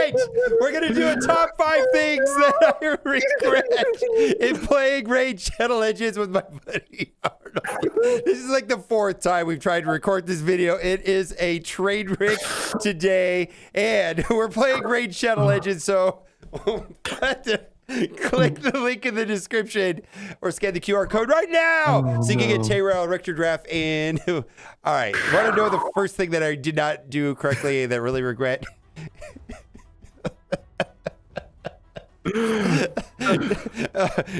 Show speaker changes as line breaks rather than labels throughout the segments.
right. We're going to do a top 5 things that I regret in playing Raid Shadow Legends with my buddy Arnold. This is like the 4th time we've tried to record this video. It is a train wreck today, and we're playing Raid Shadow Legends, so click the link in the description or scan the QR code right now so you can get Tyrell, Richter Draft, and all right. Want to know the first thing that I did not do correctly that I really regret?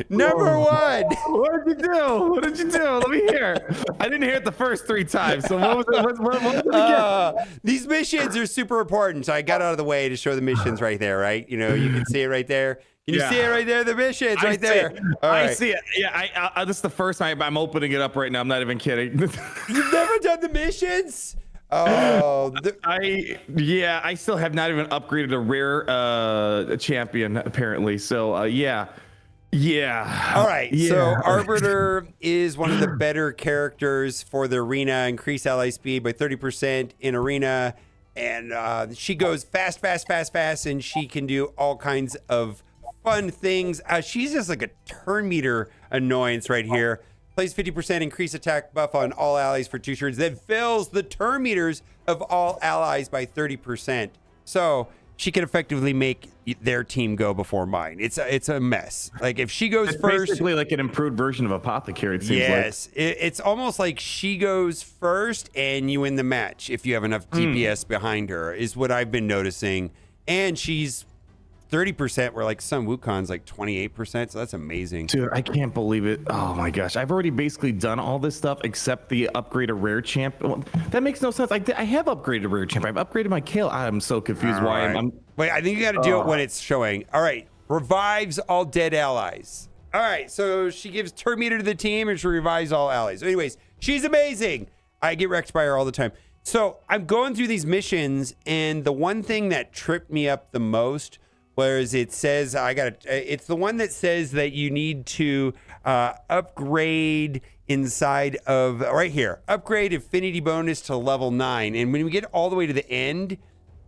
Number 1.
What did you do? What did you do? Let me hear. I didn't hear it the first 3 times. So what was it? What was it again?
These missions are super important. So I got out of the way to show the missions right there, right? You know, you can see it right there. Can you see it right there? The missions right there.
I see it. Yeah, this is the first time I'm opening it up right now. I'm not even kidding.
You've never done the missions? Oh,
I still have not even upgraded a rare champion apparently. So yeah.
All right.
Yeah.
So Arbiter is one of the better characters for the arena. Increase ally speed by 30% in arena, and she goes fast, and she can do all kinds of fun things. She's just like a turn meter annoyance right here. Plays 50% increase attack buff on all allies for 2 turns, then fills the turn meters of all allies by 30%. So she can effectively make their team go before mine. It's a mess. Like if she goes first,
basically like an improved version of Apothecary. It seems
yes, it's almost like she goes first and you win the match if you have enough DPS behind her. Is what I've been noticing, and she's 30%, where like some Wukon's like 28%, so that's amazing.
Dude, I can't believe it. Oh my gosh, I've already basically done all this stuff except the upgrade a rare champ. That makes no sense. I have upgraded a rare champ. I've upgraded my kill. I'm so confused why I'm
Wait, I think you got to do it when it's showing. All right, revives all dead allies. All right, so she gives turn meter to the team and she revives all allies. So anyways, she's amazing. I get wrecked by her all the time. So I'm going through these missions, and the one thing that tripped me up the most, whereas it says it's the one that says that you need to upgrade inside of right here, upgrade affinity bonus to level 9. And when we get all the way to the end,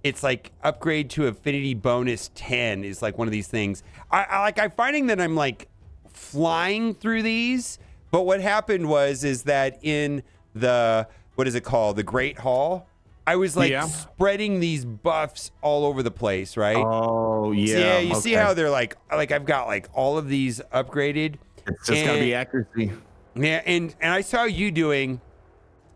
it's like upgrade to affinity bonus 10 is like one of these things. I'm finding that I'm like flying through these, but what happened is that in the, what is it called? The Great Hall, I was like spreading these buffs all over the place, right?
Oh, yeah.
So, yeah, you see how they're like I've got like all of these upgraded.
It's just gotta be accuracy.
Yeah, and I saw you doing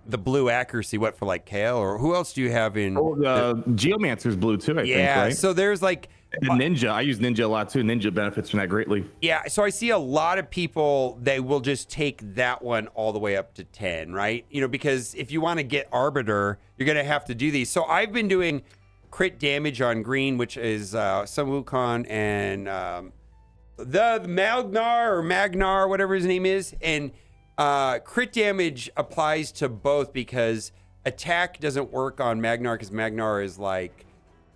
the blue accuracy, what, for like Kale, or who else do you have in?
Geomancer's blue too, I think, right?
So there's like
and Ninja. I use Ninja a lot too. Ninja benefits from that greatly.
Yeah, so I see a lot of people, they will just take that one all the way up to 10, right? You know, because if you want to get Arbiter, you're going to have to do these. So I've been doing crit damage on green, which is some Wukong and the Magnar, whatever his name is. And crit damage applies to both because attack doesn't work on Magnar because Magnar is like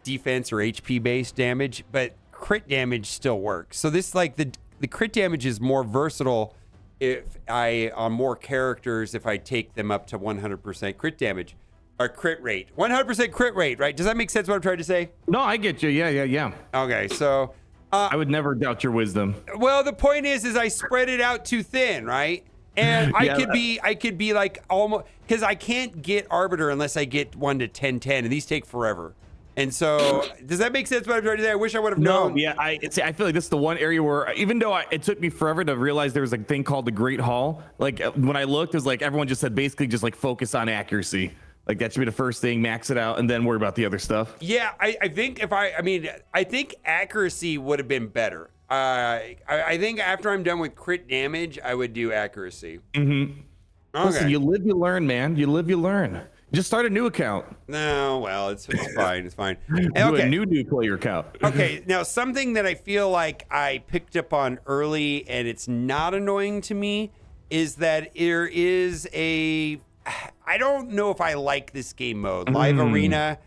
defense or HP based damage, but crit damage still works. So this, like, the crit damage is more versatile if on more characters, if I take them up to 100% crit damage or crit rate. 100% crit rate, right? Does that make sense what I'm trying to say?
No, I get you. Yeah.
Okay, so
I would never doubt your wisdom.
Well, the point is I spread it out too thin, right? And I could be like almost, because I can't get Arbiter unless I get 1 to 10, and these take forever. And so, does that make sense what I'm trying to say? I wish I would have known.
No, yeah, I feel like this is the one area where, even though it took me forever to realize there was a thing called the Great Hall, like when I looked, it was like everyone just said basically just like focus on accuracy. Like that should be the first thing, max it out, and then worry about the other stuff.
Yeah, I think I think accuracy would have been better. I think after I'm done with crit damage, I would do accuracy.
Mm-hmm. Okay. Listen, you live, you learn, man. You live, you learn. Just start a new account.
No, well, it's fine. It's fine.
Do a new player account.
Okay, now something that I feel like I picked up on early, and it's not annoying to me, is that there is I don't know if I like this game mode, Live Arena,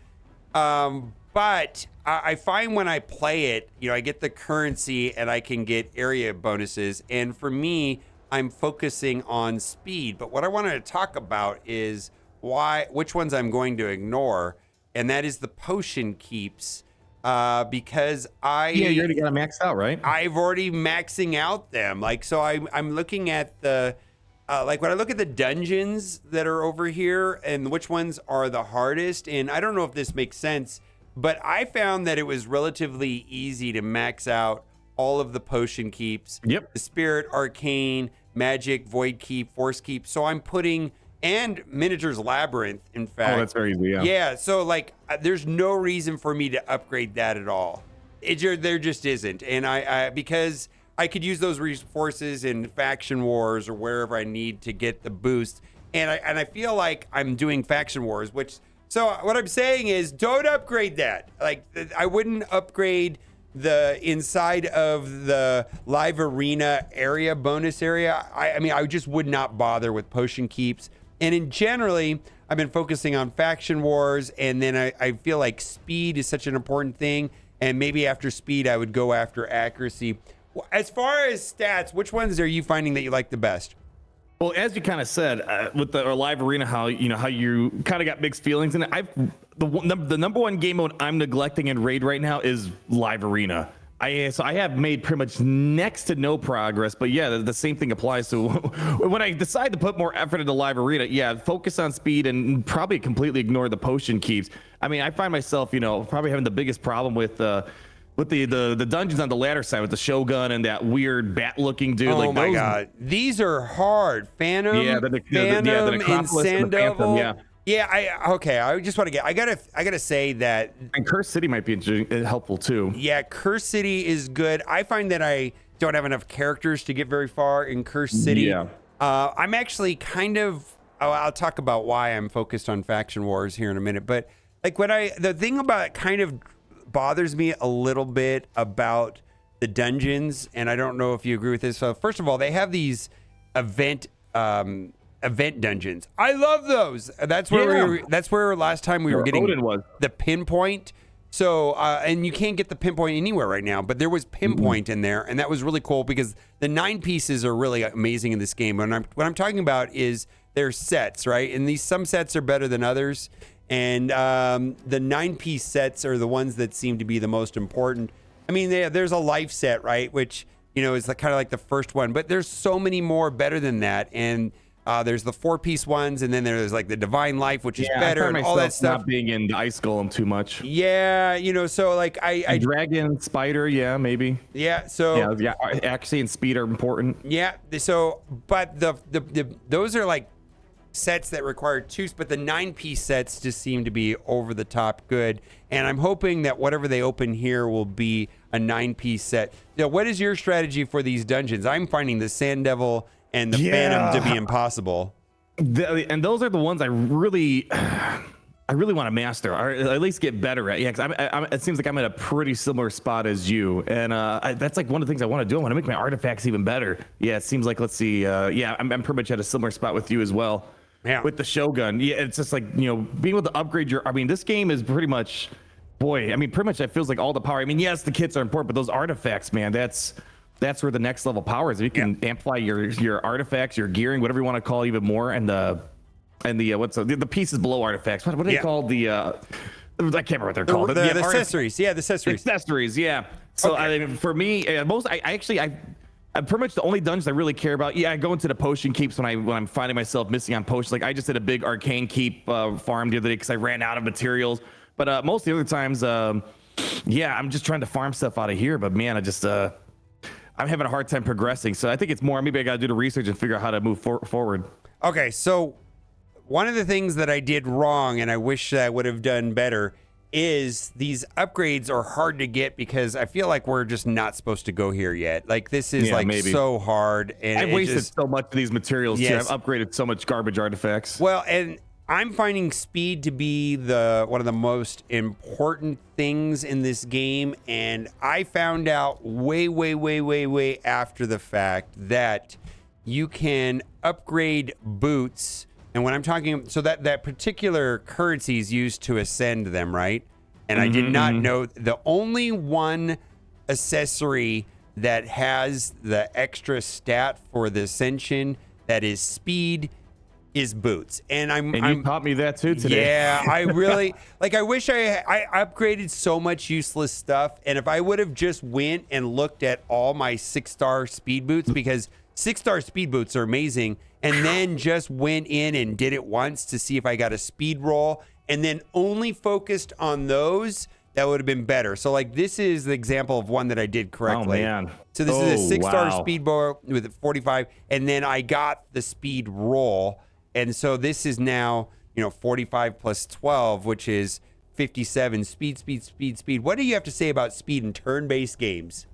but I find when I play it, you know, I get the currency and I can get area bonuses, and for me, I'm focusing on speed. But what I wanted to talk about is which ones I'm going to ignore, and that is the potion keeps. because
Yeah, you already got to max out, right?
I've already maxing out them. Like, so I'm looking at the, like when I look at the dungeons that are over here and which ones are the hardest, and I don't know if this makes sense, but I found that it was relatively easy to max out all of the potion keeps.
Yep.
The spirit, arcane, magic, void keep, force keep. So I'm putting, and miniatures labyrinth, in fact.
Oh, that's very easy. Yeah.
Yeah, so like there's no reason for me to upgrade that at all. There just isn't. And I because I could use those resources in faction wars or wherever I need to get the boost. And I feel like I'm doing faction wars, which, so what I'm saying is don't upgrade that. Like, I wouldn't upgrade the inside of the live arena area, bonus area. I mean, I just would not bother with potion keeps. And in generally, I've been focusing on faction wars, and then I feel like speed is such an important thing. And maybe after speed, I would go after accuracy. As far as stats, which ones are you finding that you like the best?
Well, as you kind of said with the live arena, how you kind of got mixed feelings, and the number one game mode I'm neglecting in Raid right now is live arena. So I have made pretty much next to no progress, but yeah, the same thing applies. So when I decide to put more effort into live arena, yeah, focus on speed and probably completely ignore the potion keeps. I mean, I find myself, probably having the biggest problem with the dungeons on the ladder side with the Shogun and that weird bat-looking dude.
Oh my god, these are hard. Phantom, Phantom, and Sand Devil. Yeah, I just want to get. I gotta say that.
And Curse City might be helpful too.
Yeah, Curse City is good. I find that I don't have enough characters to get very far in Curse City.
Yeah.
I'm actually kind of. I'll talk about why I'm focused on faction wars here in a minute. But like the thing about it kind of bothers me a little bit about the dungeons, and I don't know if you agree with this. So first of all, they have these event dungeons. I love those. That's where that's where last time we were getting the pinpoint. So and you can't get the pinpoint anywhere right now, but there was pinpoint in there, and that was really cool because the 9 pieces are really amazing in this game. And what I'm talking about is their sets, right? And some sets are better than others. And the 9-piece sets are the ones that seem to be the most important. I mean, there's a life set, right? Which, is kind of like the first one. But there's so many more better than that. And there's the 4-piece ones. And then there's like the divine life, which is better. And all that stuff.
Not being in the ice golem too much.
Yeah, so like
dragon, spider, yeah, maybe.
Yeah, so.
Yeah, accuracy and speed are important.
Yeah, so, but those are like sets that require 2, but the 9-piece sets just seem to be over the top good. And I'm hoping that whatever they open here will be a 9-piece set. What is your strategy for these dungeons? I'm finding the Sand Devil and the Phantom to be impossible.
And those are the ones I really want to master, or at least get better at. Yeah, because it seems like I'm at a pretty similar spot as you, and that's like one of the things I want to do. I want to make my artifacts even better. Yeah, it seems like, let's see. I'm pretty much at a similar spot with you as well. Yeah. With the Shogun. Yeah, it's just like, being able to upgrade this game is pretty much, pretty much it feels like all the power. I mean, yes, the kits are important, but those artifacts, man, that's where the next level power is. If you can amplify your artifacts, your gearing, whatever you want to call it, even more, and the the pieces below artifacts. What are they called? I can't remember what they're called.
The accessories. Yeah, the accessories.
Accessories, yeah. So for me, I'm pretty much the only dungeons I really care about. Yeah, I go into the potion keeps when I'm finding myself missing on potions. Like I just did a big arcane keep farm the other day because I ran out of materials. But most of the other times, I'm just trying to farm stuff out of here. But man, I'm having a hard time progressing. So I think it's more maybe I got to do the research and figure out how to move forward.
Okay, so one of the things that I did wrong, and I wish I would have done better, is these upgrades are hard to get because I feel like we're just not supposed to go here yet. Like this is so hard, and
I wasted so much of these materials too. I've upgraded so much garbage artifacts.
Well, and I'm finding speed to be one of the most important things in this game, and I found out way after the fact that you can upgrade boots. And when I'm talking, so that particular currency is used to ascend them, right? And I did not know the only one accessory that has the extra stat for the ascension that is speed is boots. And
you taught me that too today.
Yeah, I really like. I wish I upgraded so much useless stuff, and if I would have just went and looked at all my 6-star speed boots, because 6-star speed boots are amazing, and then just went in and did it once to see if I got a speed roll, and then only focused on those, that would have been better. So like this is the example of one that I did correctly.
Oh man.
So this is a 6-star
wow.
speed roll with 45, and then I got the speed roll. And so this is now, 45 plus 12, which is 57. Speed. What do you have to say about speed in turn-based games?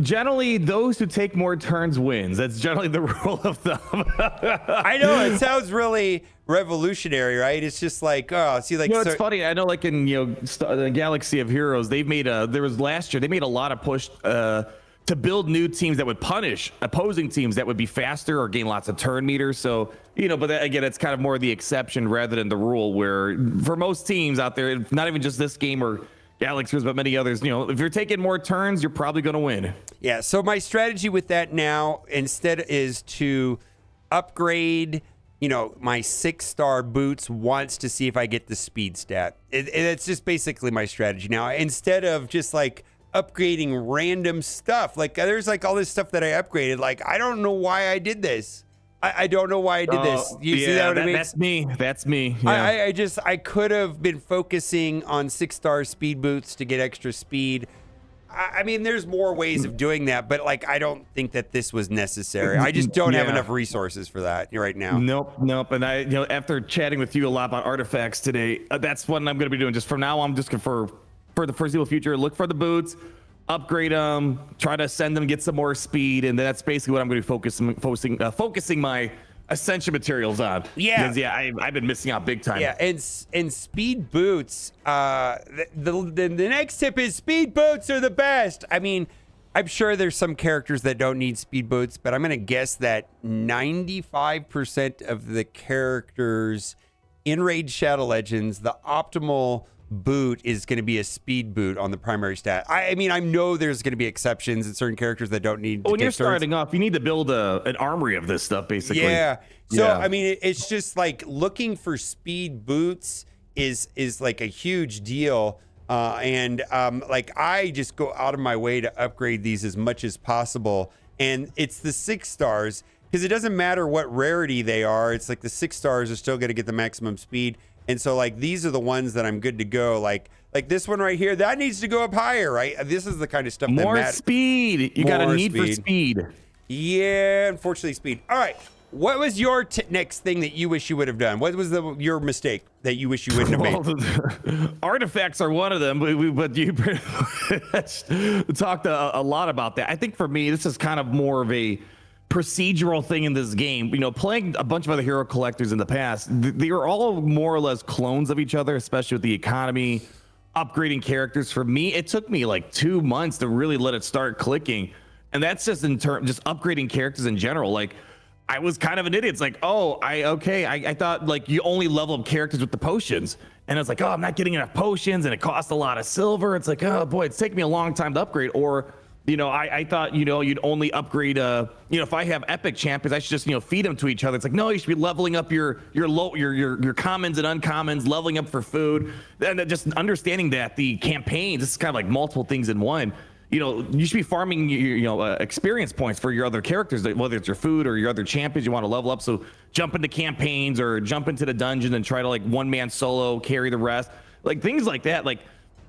Generally, those who take more turns wins. That's generally the rule of thumb.
I know, it sounds really revolutionary, right? It's just like,
it's funny. I know, like in the Galaxy of Heroes, they've made last year they made a lot of push to build new teams that would punish opposing teams that would be faster or gain lots of turn meters. So, but again, it's kind of more the exception rather than the rule, where for most teams out there, not even just this game or Galaxies, but many others, if you're taking more turns, you're probably going to win. Yeah.
So my strategy with that now instead is to upgrade, my 6-star boots once to see if I get the speed stat. It's just basically my strategy now, instead of just like upgrading random stuff. Like there's like all this stuff that I upgraded. Like, I don't know why I did this. I don't know why I did this. You see that what I mean?
That's me. Yeah.
I could have been focusing on 6-star speed boots to get extra speed. I mean, there's more ways of doing that, but like, I don't think that this was necessary. I just don't have enough resources for that right now.
Nope. And I, after chatting with you a lot about artifacts today, that's what I'm going to be doing. Just from now on, I'm just going for the foreseeable future, look for the boots, upgrade them, try to send them, get some more speed, and that's basically what I'm going to be focusing my essential materials on.
Yeah,
because I've been missing out big time.
Yeah, and speed boots. The next tip is speed boots are the best. I mean, I'm sure there's some characters that don't need speed boots, but I'm going to guess that 95% of the characters in Raid Shadow Legends, the optimal boot is going to be a speed boot on the primary stat. I mean, I know there's going to be exceptions in certain characters that don't need.
When you're starting off, you need to build an armory of this stuff, basically.
Yeah. So I mean, it's just like looking for speed boots is like a huge deal, and like I just go out of my way to upgrade these as much as possible, and it's the 6 stars because it doesn't matter what rarity they are. It's like the 6 stars are still going to get the maximum speed. And so like these are the ones that I'm good to go. Like this one right here, that needs to go up higher, right? This is the kind of stuff that
more speed. You got a need for speed.
Yeah, unfortunately, speed. All right. What was your next thing that you wish you would have done? What was your mistake that you wish you wouldn't have made?
Artifacts are one of them, but you talked a lot about that. I think for me, this is kind of more of a procedural thing in this game. Playing a bunch of other hero collectors in the past, they are all more or less clones of each other, especially with the economy, upgrading characters. For me, it took me like 2 months to really let it start clicking, and that's just just upgrading characters in general. Like, I was kind of an idiot. It's like, I thought like you only level up characters with the potions, and it's like, I'm not getting enough potions, and it costs a lot of silver. It's like, oh boy, it's taking me a long time to upgrade. Or I thought, you'd only upgrade, if I have epic champions, I should just, feed them to each other. It's like, no, you should be leveling up your commons and uncommons, leveling up for food. And then just understanding that the campaigns, this is kind of like multiple things in one. You should be farming, experience points for your other characters, whether it's your food or your other champions you want to level up. So jump into campaigns or jump into the dungeon and try to like one-man solo, carry the rest. Like things like that. Like,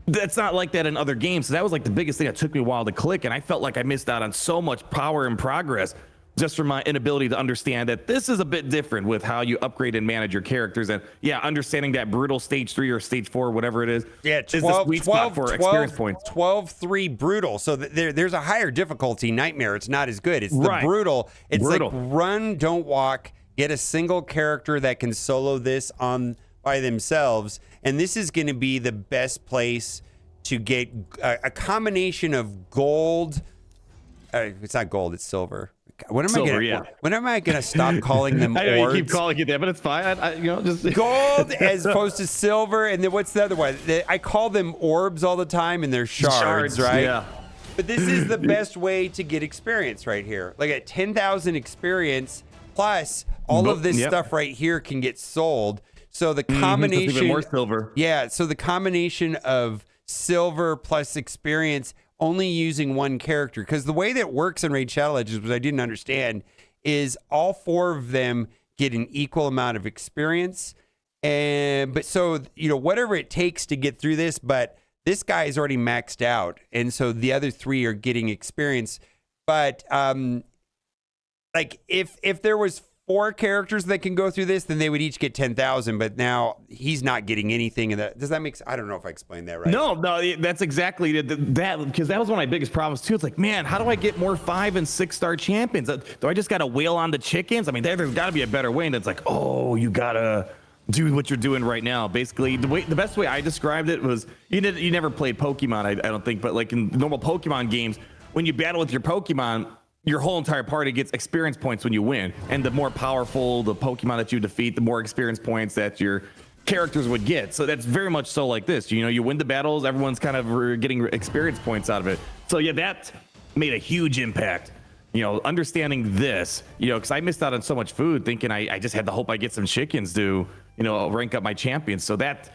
that's not like that in other games. So that was like the biggest thing that took me a while to click. And I felt like I missed out on so much power and progress just from my inability to understand that this is a bit different with how you upgrade and manage your characters. And understanding that brutal stage 3 or stage 4, whatever it is.
Yeah, 12 experience points. 12-3 brutal. So there's a higher difficulty nightmare. It's not as good. It's the brutal. It's brutal. Like run, don't walk. Get a single character that can solo this on by themselves, and this is going to be the best place to get a combination of gold. It's not gold, it's silver. When am I going to stop calling them orbs?
I know you keep calling it that, but it's fine. Just
gold as opposed to silver, and then what's the other one? I call them orbs all the time, and they're shards, right?
Yeah.
But this is the best way to get experience right here. Like at 10,000 experience, Plus, all of this stuff right here can get sold. So the combination,
even more silver.
Yeah. So the combination of silver plus experience, only using one character, because the way that works in Raid Shadow Legends, which I didn't understand, is all 4 of them get an equal amount of experience. But so, whatever it takes to get through this, but this guy is already maxed out. And so the other 3 are getting experience. But like if there was 4 characters that can go through this, then they would each get 10,000. But now he's not getting anything. Does that make sense? I don't know if I explained that right.
No, that's exactly that, because that was one of my biggest problems too. It's like, man, how do I get more 5 and 6-star champions? Do I just got to wail on the chickens? I mean, there's got to be a better way. And it's like, oh, you got to do what you're doing right now. Basically, the best way I described it was, you never played Pokemon, I don't think, but like in normal Pokemon games, when you battle with your Pokemon, your whole entire party gets experience points when you win. And the more powerful the Pokemon that you defeat, the more experience points that your characters would get. So that's very much so like this. You win the battles, everyone's kind of getting experience points out of it. So yeah, that made a huge impact. Understanding this, because I missed out on so much food thinking I just had the hope I get some chickens to, rank up my champions. So that's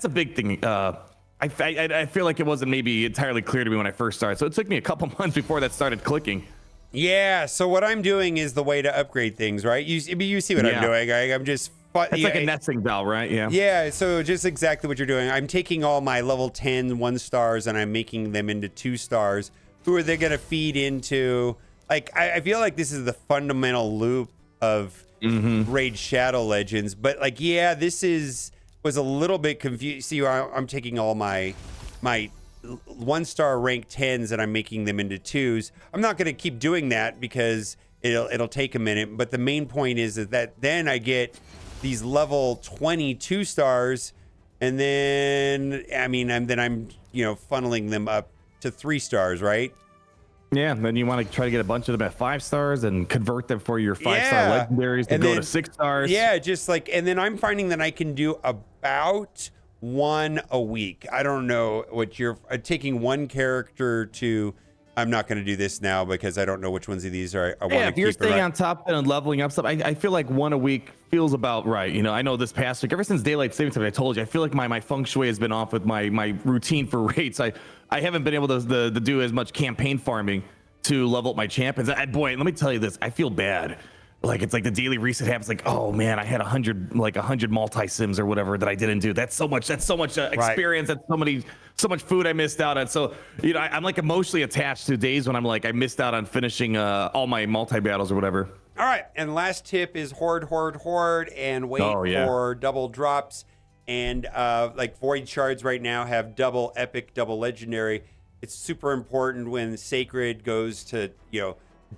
a big thing. I feel like it wasn't maybe entirely clear to me when I first started. So it took me a couple months before that started clicking.
Yeah, so what I'm doing is the way to upgrade things, right? You see what I'm doing. I'm just...
It's like a nesting doll, right? Yeah.
Yeah, so just exactly what you're doing. I'm taking all my level 10 1-stars and I'm making them into 2-stars. Who are they going to feed into? Like, I feel like this is the fundamental loop of Raid Shadow Legends. But, like, yeah, this was a little bit confused. See, I'm taking all my 1-star rank 10s and I'm making them into 2s. I'm not going to keep doing that because it'll take a minute. But the main point is that then I get these level 22 stars, and then I'm funneling them up to 3 stars, right?
Yeah, then you want to try to get a bunch of them at 5 stars and convert them for your 5-star legendaries to go to 6 stars.
Yeah, just like, and then I'm finding that I can do about 1 a week. I don't know what you're taking 1 character to. I'm not going to do this now because I don't know which ones of these are. I want to keep.
If you're staying on top and leveling up stuff, I feel like 1 a week feels about right. I know this past week, ever since Daylight Savings Time, I told you, I feel like my feng shui has been off with my routine for raids. I haven't been able to do as much campaign farming to level up my champions. Boy, let me tell you this, I feel bad. Like, it's like the daily reset happens. Like, oh man, I had 100 multi sims or whatever that I didn't do. That's so much experience. That's so much food I missed out on. So, I'm like emotionally attached to days when I'm like, I missed out on finishing all my multi battles or whatever.
All right. And last tip is hoard, and wait for double drops. And like void shards right now have double epic, double legendary. It's super important when sacred goes to,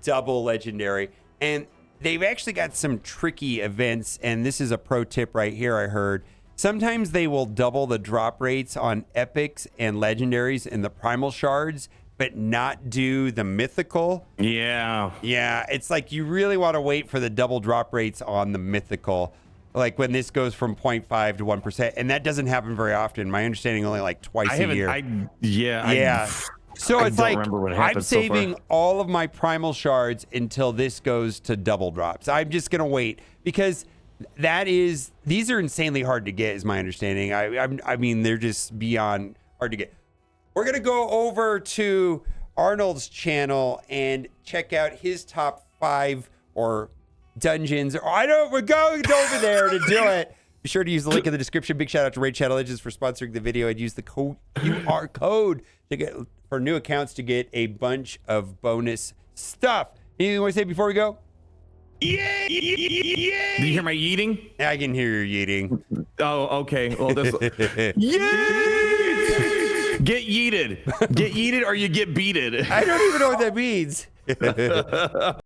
double legendary. And they've actually got some tricky events, and this is a pro tip right here, I heard. Sometimes they will double the drop rates on epics and legendaries in the primal shards, but not do the mythical.
Yeah.
Yeah, it's like you really want to wait for the double drop rates on the mythical, like when this goes from 0.5 to 1%, and that doesn't happen very often. My understanding, only like twice a year. So it's like I'm saving all of my primal shards until this goes to double drops. I'm just going to wait because these are insanely hard to get is my understanding. I mean, they're just beyond hard to get. We're going to go over to Arnold's channel and check out his top 5 or dungeons. We're going over there to do it. Be sure to use the link in the description. Big shout out to Raid Shadow Legends for sponsoring the video. I'd use the QR code to get for new accounts to get a bunch of bonus stuff. Anything you want to say before we go?
Yeah. Did you hear my yeeting?
I can hear your yeeting.
Oh, okay. Well, this. Yeet! Get yeeted. Get yeeted or you get beated.
I don't even know what that means.